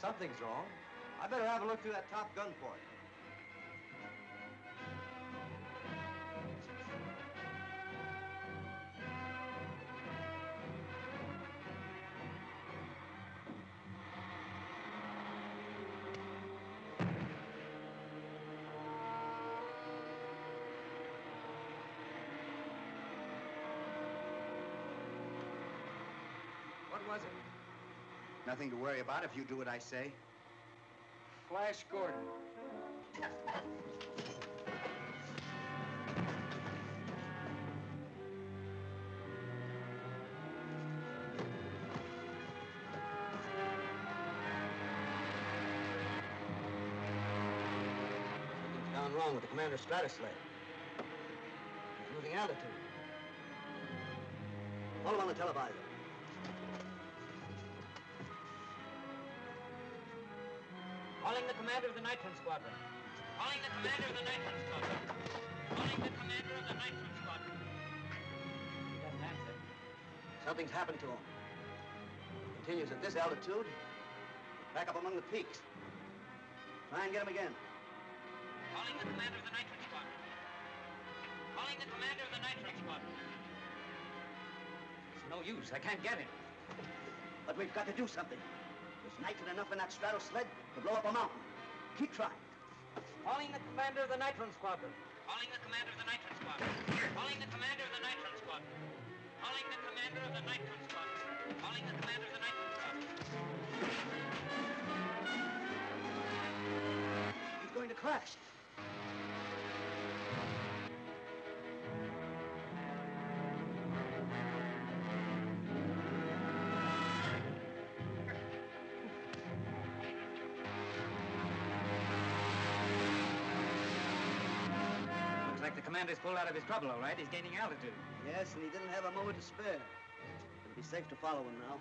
Something's wrong. I better have a look through that top gun port. What was it? Nothing to worry about if you do what I say. Flash Gordon. Something's gone wrong with the commander's stratosled. He's losing altitude. Hold him on the televisor. Calling the commander of the Nitron Squadron. Calling the commander of the Nitron Squadron. Calling the commander of the Nitron Squadron. He doesn't answer. Something's happened to him. Continues at this altitude, back up among the peaks. Try and get him again. Calling the commander of the Nitron Squadron. Calling the commander of the Nitron Squadron. It's no use. I can't get him. But we've got to do something. There's nitrogen enough in that stratosled to blow up a mountain. Keep trying. Calling the commander of the Nitron Squadron. Calling the commander of the Nitron Squadron. Calling the commander of the Nitron Squadron. Calling the commander of the Nitron Squadron. Calling the commander of the Nitron Squadron. He's going to crash. The commander's pulled out of his trouble, all right. He's gaining altitude. Yes, and he didn't have a moment to spare. It'll be safe to follow him now.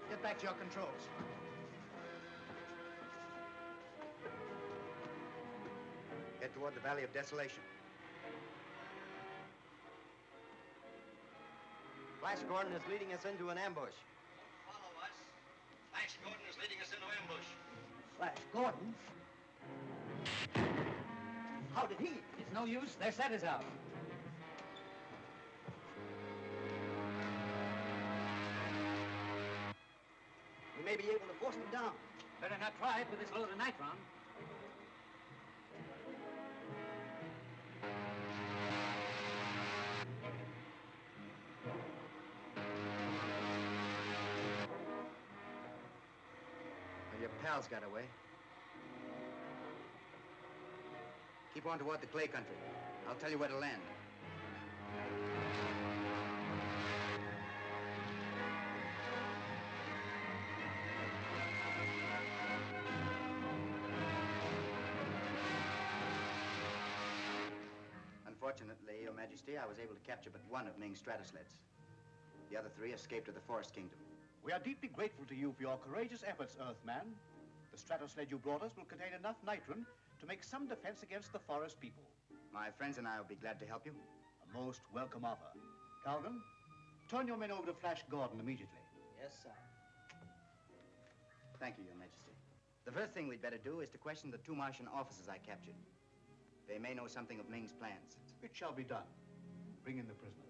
Get back to your controls. Head toward the Valley of Desolation. Flash Gordon is leading us into an ambush. Follow us. Flash Gordon is leading us into ambush. Flash Gordon? How did he? It's no use. Their set is out. We may be able to force them down. Better not try it with this load of nitron. Your pals got away. Keep on toward the clay country. I'll tell you where to land. Unfortunately, Your Majesty, I was able to capture but one of Ming's stratosleds. The other three escaped to the Forest Kingdom. We are deeply grateful to you for your courageous efforts, Earthman. The stratosled you brought us will contain enough nitron to make some defense against the forest people. My friends and I will be glad to help you. A most welcome offer. Calvin, turn your men over to Flash Gordon immediately. Yes, sir. Thank you, Your Majesty. The first thing we'd better do is to question the 2 Martian officers I captured. They may know something of Ming's plans. It shall be done. Bring in the prisoners.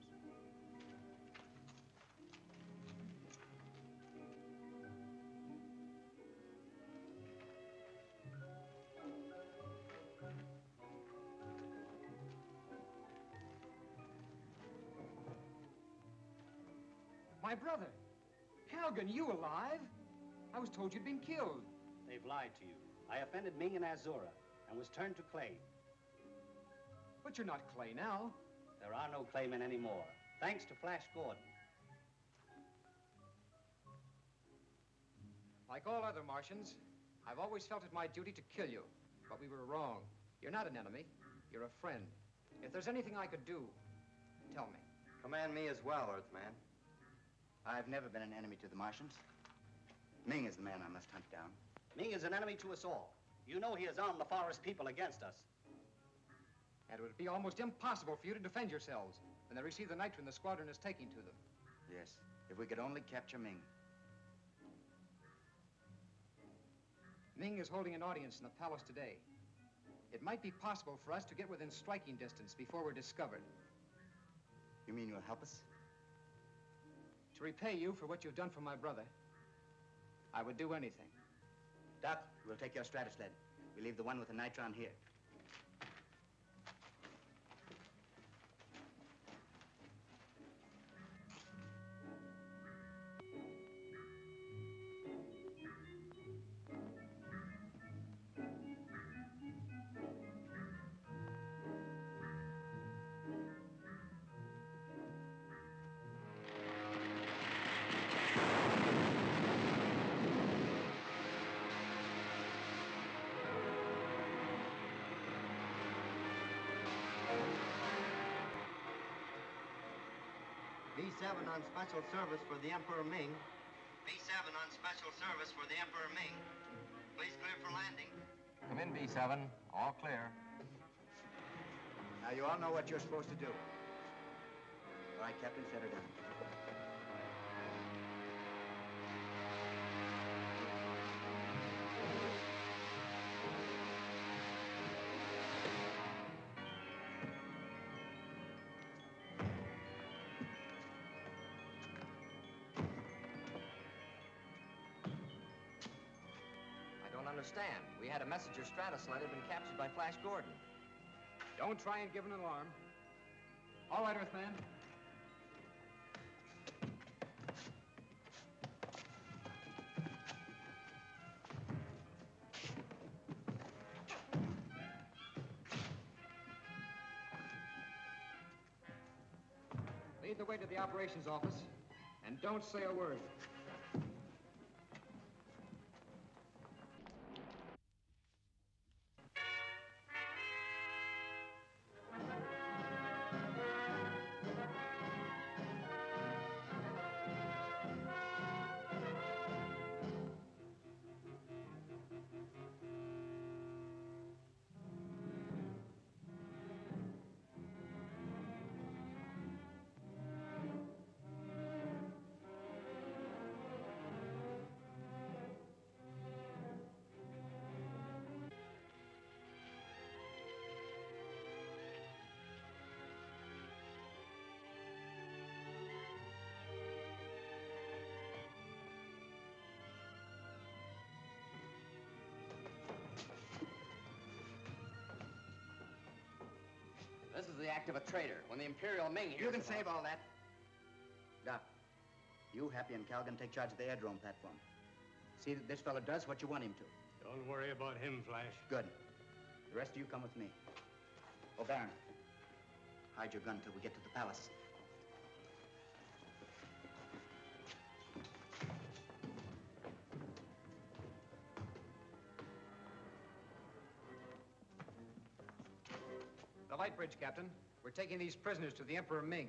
My brother. Calgon, you alive? I was told you'd been killed. They've lied to you. I offended Ming and Azura and was turned to clay. But you're not clay now. There are no claymen anymore, thanks to Flash Gordon. Like all other Martians, I've always felt it my duty to kill you. But we were wrong. You're not an enemy. You're a friend. If there's anything I could do, tell me. Command me as well, Earthman. I've never been an enemy to the Martians. Ming is the man I must hunt down. Ming is an enemy to us all. You know he has armed the forest people against us. And it would be almost impossible for you to defend yourselves when they receive the nitron the squadron is taking to them. Yes, if we could only capture Ming. Ming is holding an audience in the palace today. It might be possible for us to get within striking distance before we're discovered. You mean you'll help us? To repay you for what you've done for my brother, I would do anything. Doc, we'll take your Stratosled. We leave the one with the nitron here. B-7 on special service for the Emperor Ming. B-7 on special service for the Emperor Ming. Please clear for landing. Come in, B-7. All clear. Now, you all know what you're supposed to do. All right, Captain, set her down. Understand. We had a messenger Stratosled had been captured by Flash Gordon. Don't try and give an alarm. All right, Earthman. Lead the way to the operations office, and don't say a word. This is the act of a traitor. When the Imperial Ming You can save all that. Doc, you, Happy, and Calgon take charge of the airdrome platform. See that this fellow does what you want him to. Don't worry about him, Flash. Good. The rest of you come with me. Oh, Baron, hide your gun till we get to the palace. The light bridge, Captain. We're taking these prisoners to the Emperor Ming.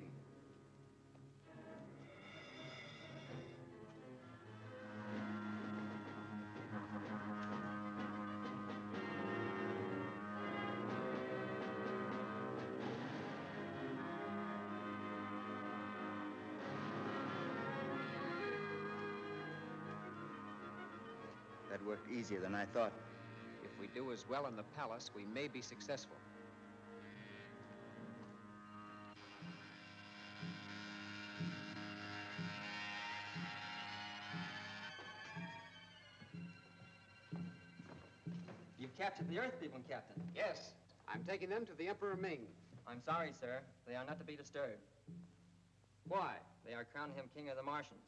That worked easier than I thought. If we do as well in the palace, we may be successful. You've captured the Earth people, Captain. Yes, I'm taking them to the Emperor Ming. I'm sorry, sir. They are not to be disturbed. Why? They are crowning him king of the Martians.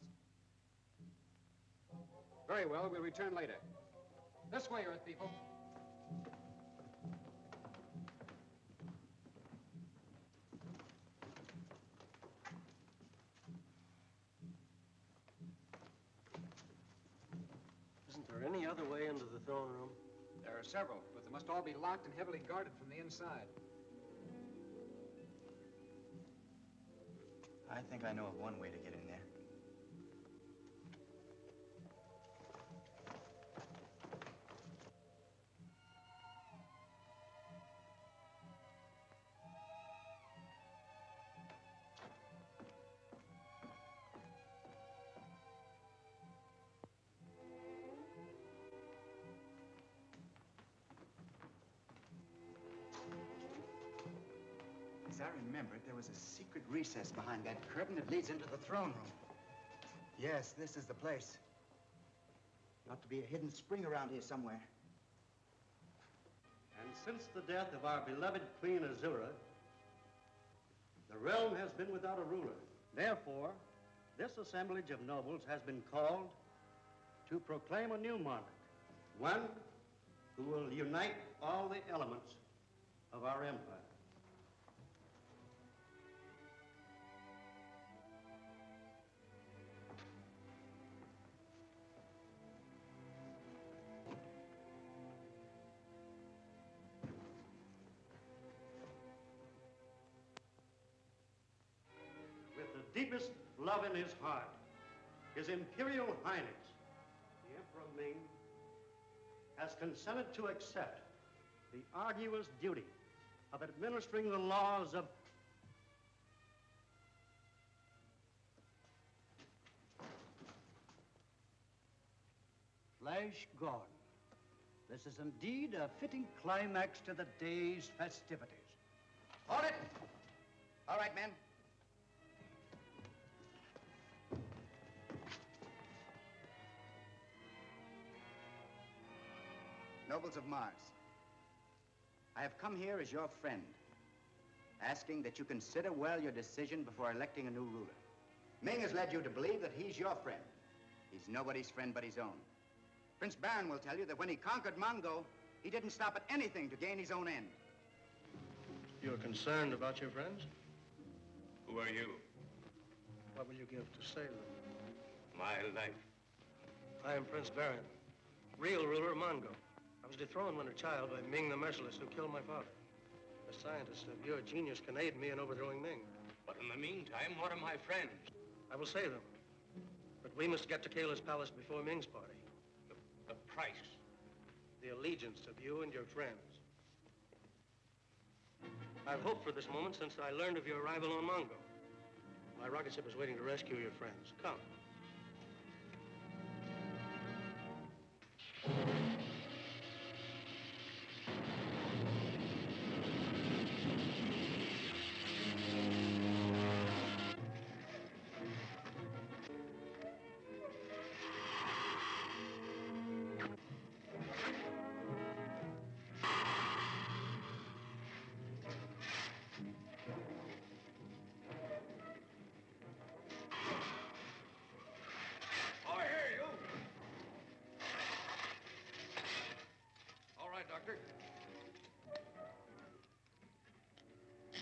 Very well, we'll return later. This way, Earth people. Isn't there any other way into the throne room? There are several, but they must all be locked and heavily guarded from the inside. I think I know of one way to get in there. as I remember it, there was a secret recess behind that curtain that leads into the throne room. Yes, this is the place. There ought to be a hidden spring around here somewhere. And since the death of our beloved Queen Azura, the realm has been without a ruler. Therefore, this assemblage of nobles has been called to proclaim a new monarch, one who will unite all the elements of our empire. Deepest love in his heart, His Imperial Highness, the Emperor Ming, has consented to accept the arduous duty of administering the laws of Flash Gordon. This is indeed a fitting climax to the day's festivities. Hold it! All right, men. Nobles of Mars, I have come here as your friend, asking that you consider well your decision before electing a new ruler. Ming has led you to believe that he's your friend. He's nobody's friend but his own. Prince Baron will tell you that when he conquered Mongo, he didn't stop at anything to gain his own end. You're concerned about your friends? Who are you? What will you give to save them? My life. I am Prince Baron, real ruler of Mongo. I was dethroned when a child by Ming the Merciless, who killed my father. A scientist of your genius can aid me in overthrowing Ming. But in the meantime, what are my friends? I will save them. But we must get to Kayla's palace before Ming's party. The price? The allegiance of you and your friends. I've hoped for this moment since I learned of your arrival on Mongo. My rocket ship is waiting to rescue your friends. Come.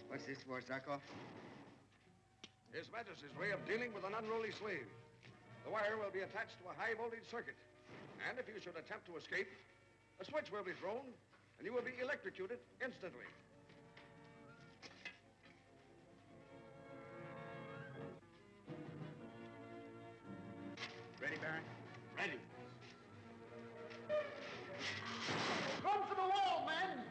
What's this for, Zarkov? His Majesty's way of dealing with an unruly slave. The wire will be attached to a high-voltage circuit. And if you should attempt to escape, a switch will be thrown, and you will be electrocuted instantly. Ready, Baron? Ready. Run for the wall, men!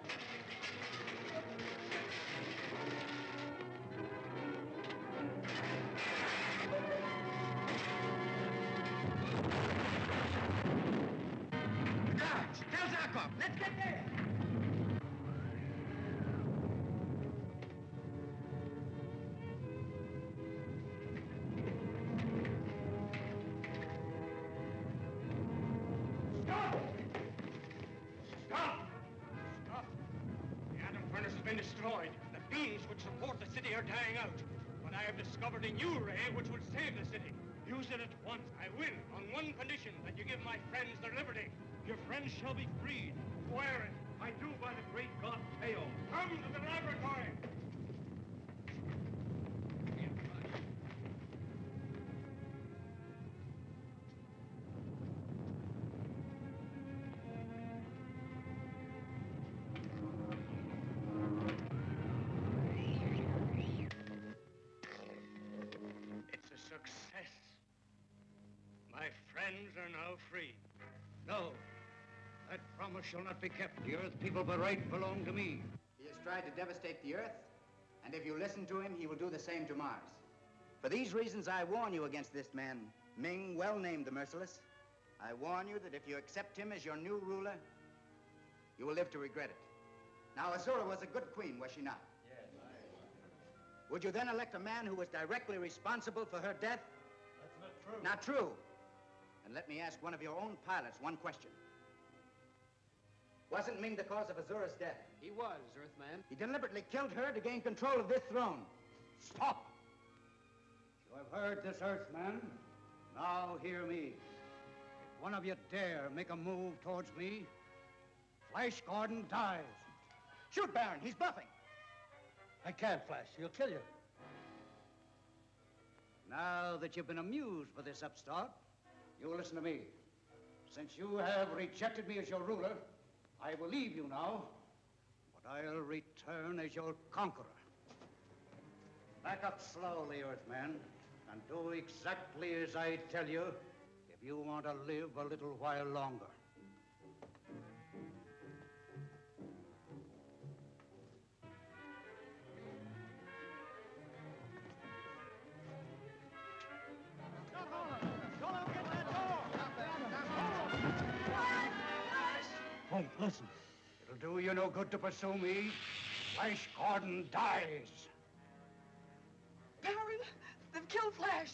Tell Zarkov, let's get there! Stop! Stop! Stop! The atom furnace has been destroyed. The beams which support the city are dying out. But I have discovered a new ray which will save the city. Use it at once. I will, on one condition, that you give my friends their liberty. Your friends shall be freed. Swear it. I do by the great god Teo. Come to the laboratory. It's a success. My friends are now free. No. That promise shall not be kept. The Earth people by right belong to me. He has tried to devastate the Earth, and if you listen to him, he will do the same to Mars. For these reasons, I warn you against this man, Ming, well named the Merciless. I warn you that if you accept him as your new ruler, you will live to regret it. Now, Azura was a good queen, was she not? Yes. would you then elect a man who was directly responsible for her death? That's not true. Not true. And let me ask one of your own pilots one question. Wasn't Ming the cause of Azura's death? He was, Earthman. He deliberately killed her to gain control of this throne. Stop! You have heard this, Earthman. Now hear me. If one of you dare make a move towards me, Flash Gordon dies. Shoot, Baron. He's bluffing. I can't, Flash. He'll kill you. Now that you've been amused with this upstart, you'll listen to me. Since you have rejected me as your ruler, I will leave you now, but I'll return as your conqueror. Back up slowly, Earthman, and do exactly as I tell you if you want to live a little while longer. Wait, listen. It'll do you no good to pursue me. Flash Gordon dies. Baron, they've killed Flash.